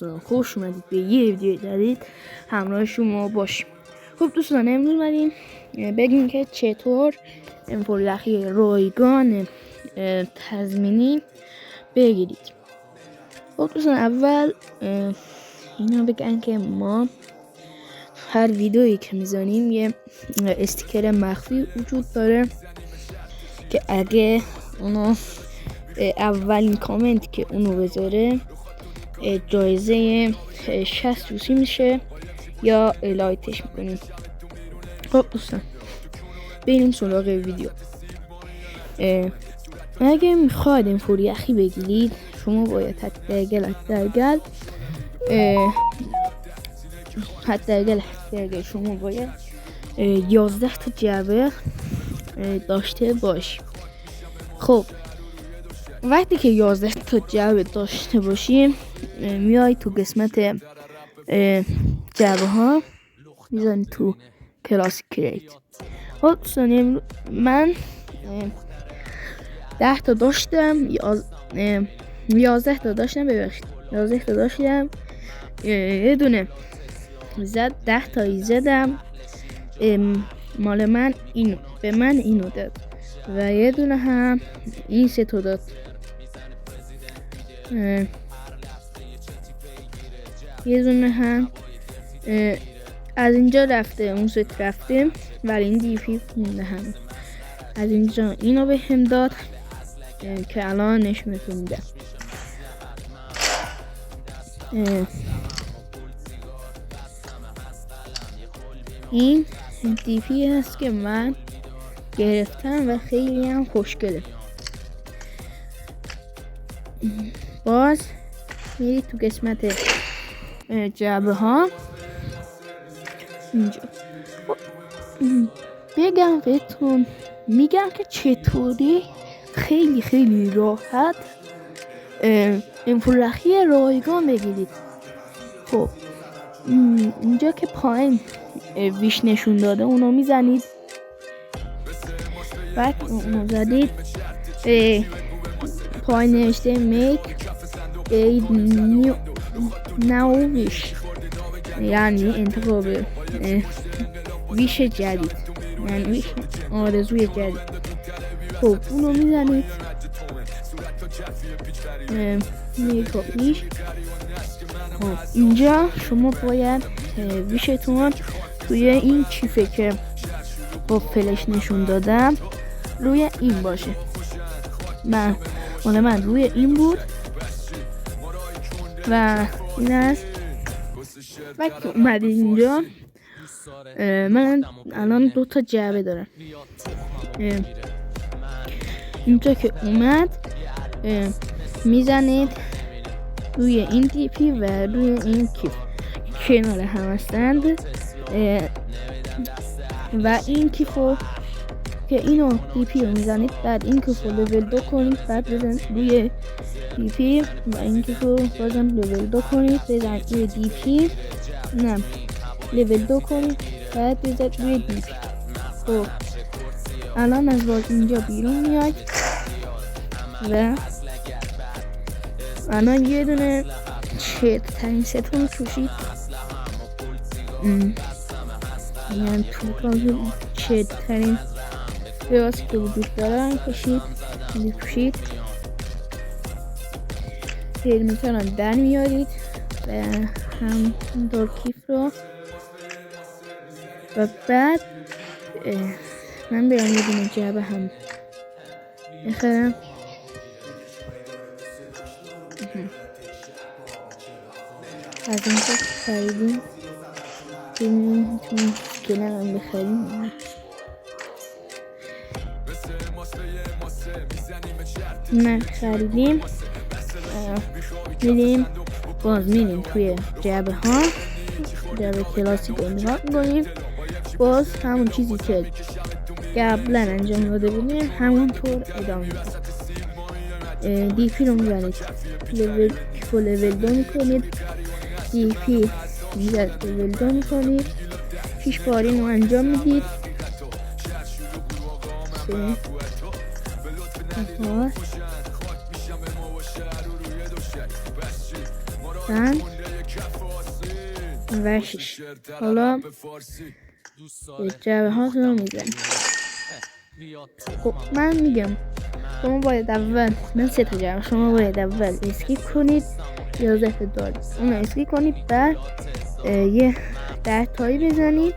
دوستان، خوش اومدید به یه ویدیو جدید. همراه شما باشیم. خب دوستان، امروز اومدیم بگیم که چطور انفوریخی رایگان تضمینی بگیرید. خب دوستان، اول اینا بگن که ما هر ویدیویی که میزنیم یه استیکر مخفی وجود داره که اگه اونو اولین کامنت که اونو بذاره جایزه 60 روسی میشه یا لایتش میکنیم. خب دوستان، بریم سراغ ویدیو. اگه میخواید انفوریخی بگیرید، شما باید حداقل شما باید 11 تا جعبه داشته باشی. خب وقتی که 11 تا جعبه داشته باشیم، میای تو قسمت جعبه ها میزنی تو کلاس کریت. خب دوستان، من 10 تا داشتم، 11 تا داشتم، ببخشید 11 تا داشتم. یه دونه زد، 10 تایی زدم، مال من اینو به من اینو داد و یه دونه هم این 3 تا داد. یه دونه هم از اینجا رفته، اون ست رفته، ولی این دیپی مونده. هم از اینجا اینو به هم داد که الان نشونتون میدم. این دیپی هست که من گرفتم و خیلی هم خوشگله. باز میری تو قسمت جعبه ها اینجا. بگم بهتون، میگم که چطوری خیلی راحت انفوریخی رایگان بگیرید. خب اینجا که پایین ویش نشون داده، اونو میزنید. بعد اونو زدید، پایین نوشته میک ناو ویش، یعنی انتخاب ویش جدید، یعنی ویش آرزوی جدید. خب اونو میزنید، میک ویش. اینجا شما باید ویشتون توی این کیفه که با فلش نشون دادم روی این باشه. من روی این بود و این است. وقتی اومدید اینجا، من الان 2 تا جعبه دارم. اینجا که اومد، میزنید روی این دیپی و روی این کیف کنار هم هستند و این کیفو که اینو دیپی رو میزنید، بعد این کیفو لول 2 کنید، بعد بزنید روی دیپی و این کیفو بازم لول 2 کنید، بزنید روی دیپی، نه لول 2 کنید، بعد بزنید روی دیپی. خب الان از باز اینجا بیرون میاد و الان یه دونه ترین ستون کشید، یعنی تو ترین لباسی که وجود دارن کشید. هلمتان در میارید و هم دور کیف رو و بعد من برم یه دونه جعبه هم بخرم. از اینجا خریدیم، ببینیم تو کنار هم بخریم. نه خریدیم، میریم توی جعبه ها، جعبه کلاسیک رو نگاه میکنیم. باز همون چیزی که قبلا انجام داده بودیم همونطور ادامه میدیم. دیپی رو میزنید، لول 2 میکنید، دیپی میزنید لول 2 میکنید، 6 بار اینو انجام میدید. و 6. حالا به جعبه ها رو میزنیم. خب من میگم شما باید اول، من 3 تا جعبه، شما باید اول اسکیپ کنید 11 تا دارید، اون اسکیپ کنید بعد یه 10 تایی بزنید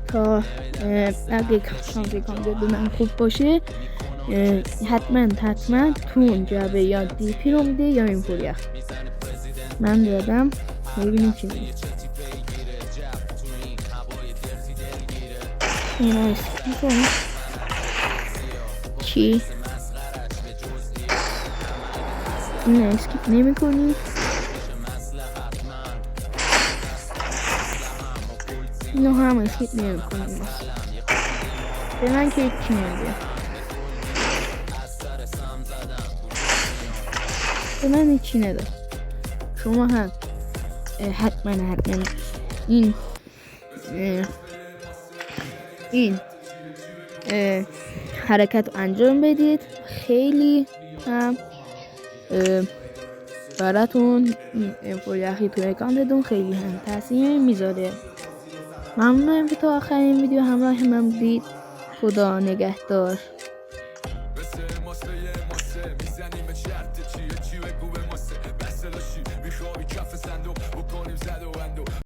تا اگه شانسی کامپیوتر من خوب باشه حتما تو اون جعبه یا دی پی رو میده یا این پولیه. من دادم ببینیم چی میده. اینا اسکیپ کنید چی؟ این اسکیپ نمی کنید. اینو هم اسکیپ نمی کنید. به من که چی نمیده. به من چی نداد. شما هم حتما این حرکت رو انجام بدید. خیلی هم براتون این فولیخی توی اکانتتون خیلی هم تاثیر میذاره. ممنونم که تا آخرین ویدیو همراه من بودید. خدا نگهدار.